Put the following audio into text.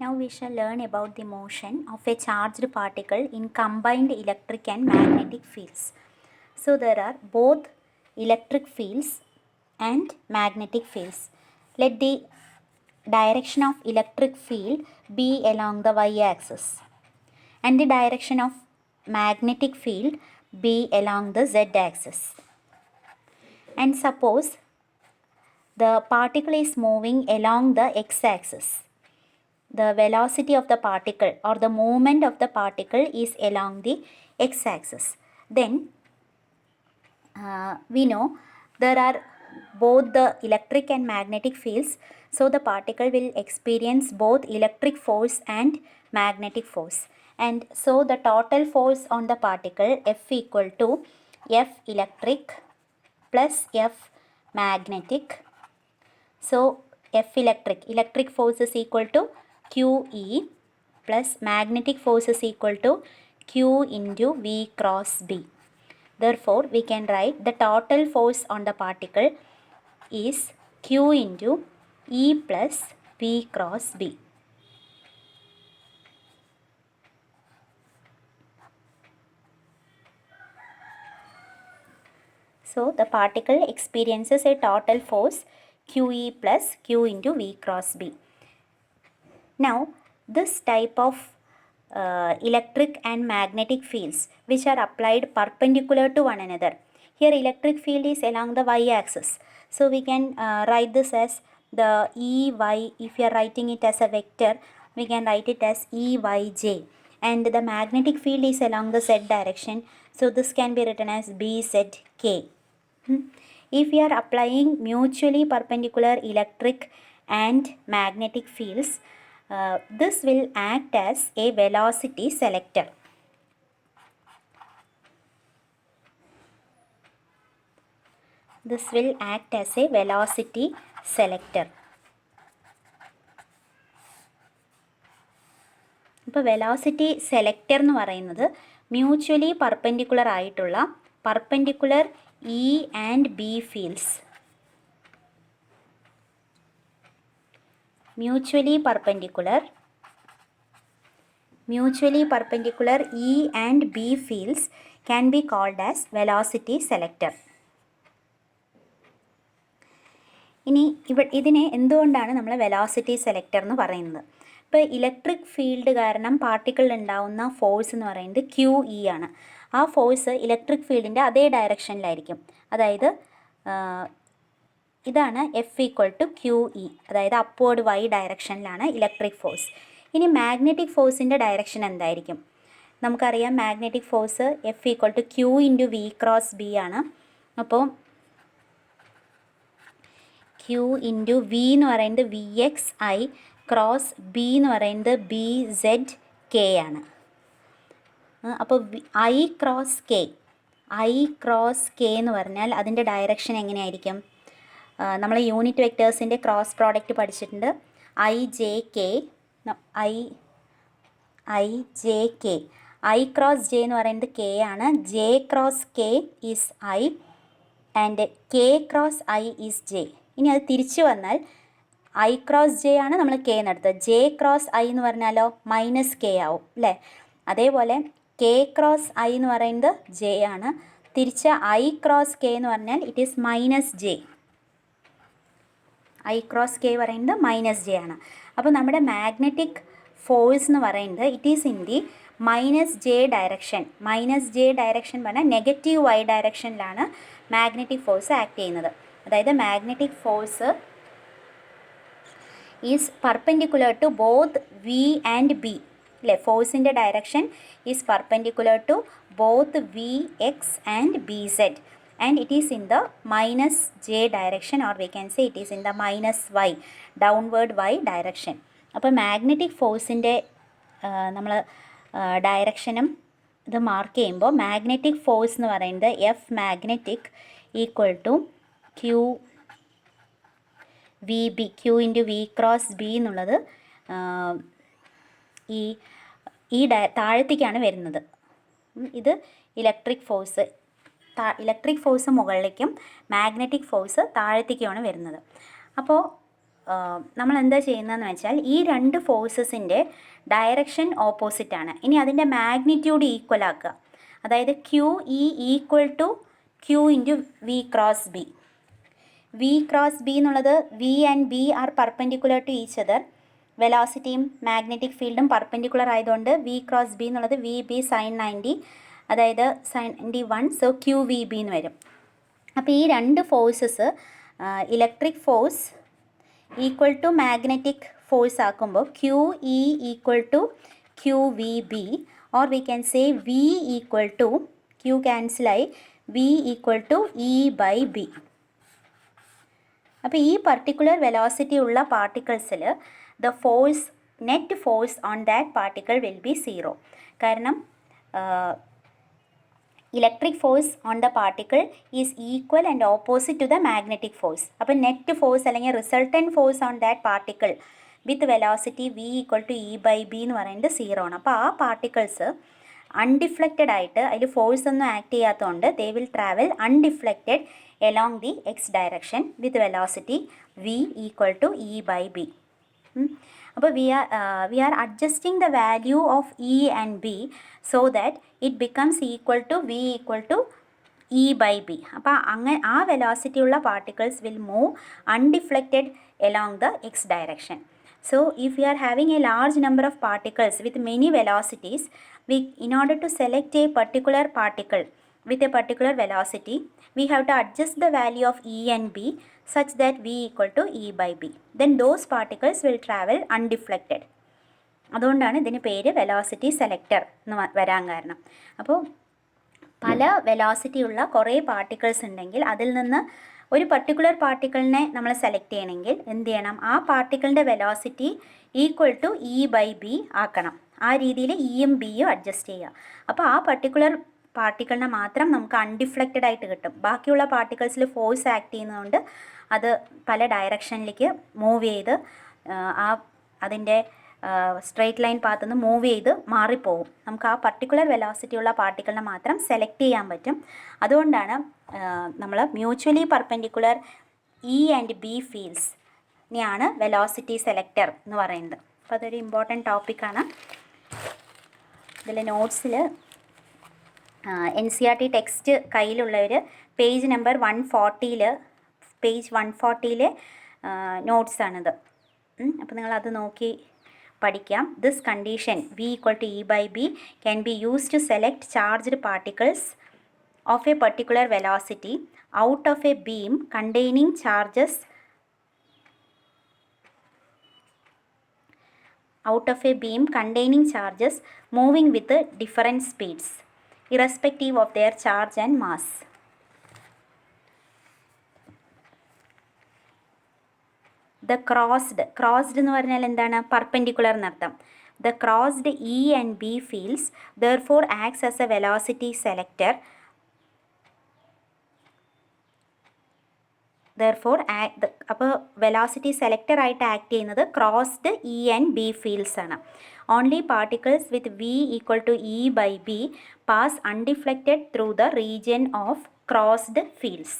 Now we shall learn about the motion of a charged particle in combined electric and magnetic fields. So there are both electric fields and magnetic fields. Let the direction of electric field be along the y-axis and the direction of magnetic field be along the z-axis. And suppose the particle is moving along the x-axis. The velocity of the particle or the movement of the particle is along the x-axis. Then we know there are both the electric and magnetic fields. So the particle will experience both electric force and magnetic force. And so the total force on the particle F equal to F electric plus F magnetic. So F electric force is equal to QE plus magnetic force is equal to Q into V cross B. Therefore, we can write the total force on the particle is Q into E plus V cross B. So, the particle experiences a total force QE plus Q into V cross B. Now, this type of electric and magnetic fields which are applied perpendicular to one another. Here electric field is along the y-axis. So we can write this as the EY. If you are writing it as a vector, we can write it as EYJ. And the magnetic field is along the z direction. So this can be written as BZK. If we are applying mutually perpendicular electric and magnetic fields, this will act as a velocity selector. This will act as a velocity selector. ഇപ്പോൾ velocity selector എന്ന് പറയുന്നത് mutually perpendicular ആയിട്ടുള്ള perpendicular E and B fields, mutually perpendicular E and B fields can be called as velocity selector. ഇനി ഇതിനെ എന്തുകൊണ്ടാണ് നമ്മൾ velocity selector എന്ന് പറയുന്നത്? ഇപ്പോൾ ഇലക്ട്രിക് ഫീൽഡ് കാരണം പാർട്ടിക്കിളിൽ ഉണ്ടാവുന്ന ഫോഴ്സ് എന്ന് പറയുന്നത് QE ആണ്. ആ ഫോഴ്സ് ഇലക്ട്രിക് ഫീൽഡിൻ്റെ അതേ ഡയറക്ഷനിലായിരിക്കും. അതായത് ഇതാണ് F ഈക്വൽ ടു QE, അതായത് അപ്വേർഡ് Y ഡയറക്ഷനിലാണ് ഇലക്ട്രിക് ഫോഴ്സ്. ഇനി മാഗ്നറ്റിക് ഫോഴ്സിൻ്റെ ഡയറക്ഷൻ എന്തായിരിക്കും? നമുക്കറിയാം magnetic force F equal to Q into V cross B ആണ്. അപ്പോൾ Q ഇൻറ്റു V എന്ന് പറയുന്നത് VXI ക്രോസ് B എന്ന് പറയുന്നത് BZK ആണ്. അപ്പോൾ I ക്രോസ് K എന്ന് പറഞ്ഞാൽ അതിൻ്റെ ഡയറക്ഷൻ എങ്ങനെയായിരിക്കും? നമ്മൾ യൂണിറ്റ് വെക്റ്റേഴ്സിൻ്റെ ക്രോസ് പ്രോഡക്റ്റ് പഠിച്ചിട്ടുണ്ട്. I ക്രോസ് J എന്ന് പറയുന്നത് K ആണ്. J cross K is I and K cross I is J. ഇനി അത് തിരിച്ചു വന്നാൽ I ക്രോസ് J ആണ് നമ്മൾ K എന്നെടുത്തത്. J ക്രോസ് I എന്ന് പറഞ്ഞാലോ മൈനസ് K ആവും അല്ലേ? അതേപോലെ K ക്രോസ് I എന്ന് പറയുന്നത് J ആണ്. തിരിച്ച് I ക്രോസ് K എന്ന് പറഞ്ഞാൽ it is minus J. I cross K പറയുന്നത് മൈനസ് J ആണ്. അപ്പോൾ നമ്മുടെ മാഗ്നറ്റിക് ഫോഴ്സ് എന്ന് പറയുന്നത് it is in the minus J direction. Minus J direction പറഞ്ഞാൽ നെഗറ്റീവ് Y ഡയറക്ഷനിലാണ് മാഗ്നറ്റിക് ഫോഴ്സ് ആക്ട് ചെയ്യുന്നത്. അതായത് magnetic force is perpendicular to both V and B അല്ലേ? ഫോഴ്സിൻ്റെ direction is perpendicular to both VX and BZ. And it is in the minus J direction, or we can say it is in the minus Y, downward Y direction. അപ്പോൾ magnetic ഫോഴ്സിൻ്റെ നമ്മൾ ഡയറക്ഷനും ഇത് mark ചെയ്യുമ്പോൾ magnetic force എന്ന് പറയുന്നത് F magnetic equal to Q into V cross B എന്നുള്ളത് ഈ താഴത്തേക്കാണ് വരുന്നത്. ഇത് ഇലക്ട്രിക് ഫോഴ്സ് മുകളിലേക്കും മാഗ്നറ്റിക് ഫോഴ്സ് താഴത്തേക്കുമാണ് വരുന്നത്. അപ്പോൾ നമ്മൾ എന്താ ചെയ്യുന്നതെന്ന് വെച്ചാൽ ഈ രണ്ട് ഫോഴ്സസിൻ്റെ ഡയറക്ഷൻ ഓപ്പോസിറ്റാണ്. ഇനി അതിൻ്റെ മാഗ്നിറ്റ്യൂഡ് ഈക്വൽ ആക്കുക. അതായത് Q E equal to Q into V cross B. V cross B എന്നുള്ളത് V and B are perpendicular to each other. വെലോസിറ്റിയും മാഗ്നറ്റിക് ഫീൽഡും പെർപെൻഡിക്കുലർ ആയതുകൊണ്ട് വി ക്രോസ് ബി എന്നുള്ളത് വി ബി സൈൻ 90, അതായത് sine 91. So Q V B എന്ന് വരും. അപ്പോൾ ഈ രണ്ട് forces electric force equal to magnetic force ആക്കുമ്പോൾ Q E equal to Q V B, or we can say V equal to, Q ക്യാൻസലായി, V equal to E by B. അപ്പോൾ ഈ particular velocity ഉള്ള പാർട്ടിക്കിൾസിൽ the force, net force on that particle will be 0. കാരണം electric force on the particle is equal and opposite to the magnetic force. അപ്പോൾ net force അല്ലെങ്കിൽ resultant force on that particle with velocity V equal to E by B എന്ന് പറയുന്നത് 0 ആണ്. അപ്പോൾ ആ particles അൺഡിഫ്ലക്റ്റഡ് ആയിട്ട്, അതിൽ ഫോഴ്സ് ഒന്നും ആക്ട് ചെയ്യാത്തതുകൊണ്ട് they will travel undeflected along the x direction with velocity v equal to e by b. അപ്പോൾ we are adjusting the value of e and b so that it becomes equal to v equal to e by b. അപ്പോൾ അങ്ങനെ ആ velocity ഉള്ള particles will move undeflected along the x direction. So if we are having a large number of particles with many velocities, in order to select a particular particle with a particular velocity, we have to adjust the value of e and b such that v equal to e by b. Then those particles will travel undeflected. അതുകൊണ്ടാണ് ഇതിന് പേര് velocity selector എന്ന് വരാൻ കാരണം. അപ്പോൾ പല velocity ഉള്ള കുറേ പാർട്ടിക്കിൾസ് ഉണ്ടെങ്കിൽ അതിൽ നിന്ന് ഒരു പർട്ടിക്കുലർ പാർട്ടിക്കിളിനെ നമ്മൾ സെലക്ട് ചെയ്യണമെങ്കിൽ എന്ത് ചെയ്യണം? ആ പാർട്ടിക്കിളിൻ്റെ velocity equal to E by B ആക്കണം. ആ രീതിയിൽ ഇയും ബിയും അഡ്ജസ്റ്റ് ചെയ്യുക. അപ്പോൾ ആ പർട്ടിക്കുലർ പാർട്ടിക്കിളിനെ മാത്രം നമുക്ക് അൺഡിഫ്ലക്റ്റഡ് ആയിട്ട് കിട്ടും. ബാക്കിയുള്ള പാർട്ടിക്കിൾസിൽ ഫോഴ്സ് ആക്ട് ചെയ്യുന്നതുകൊണ്ട് അത് പല ഡയറക്ഷനിലേക്ക് മൂവ് ചെയ്ത് അതിൻ്റെ സ്ട്രെയിറ്റ് ലൈൻ പാത്ത് നിന്ന് മൂവ് ചെയ്ത് മാറിപ്പോവും. നമുക്ക് ആ പർട്ടിക്കുലർ വെലോസിറ്റി ഉള്ള പാർട്ടിക്കിളിനെ മാത്രം സെലക്ട് ചെയ്യാൻ പറ്റും. അതുകൊണ്ടാണ് നമ്മൾ mutually perpendicular E and B fields നെയാണ് വെലോസിറ്റി സെലക്ടർ എന്ന് പറയുന്നത്. അപ്പോൾ അതൊരു ഇമ്പോർട്ടൻറ്റ് ടോപ്പിക്കാണ്. ഇതിൽ നോട്ട്സിൽ NCERT ടെക്സ്റ്റ് കയ്യിലുള്ളവർ പേജ് നമ്പർ 140 നോട്ട്സാണിത്. അപ്പോൾ നിങ്ങളത് നോക്കി പഠിക്കാം. This condition v equal to e by b can be used to select charged particles of a particular velocity out of a beam containing charges moving with different speeds irrespective of their charge and mass. The crossed എന്ന് പറഞ്ഞാൽ എന്താണ്? Perpendicular എന്നർത്ഥം. The crossed E and B fields therefore acts as a velocity selector. അപ്പോൾ velocity selector ആയിട്ട് act ചെയ്യുന്നത് crossed E and B fields ആണ്. Only particles with V equal to E by B pass undeflected through the region of crossed fields.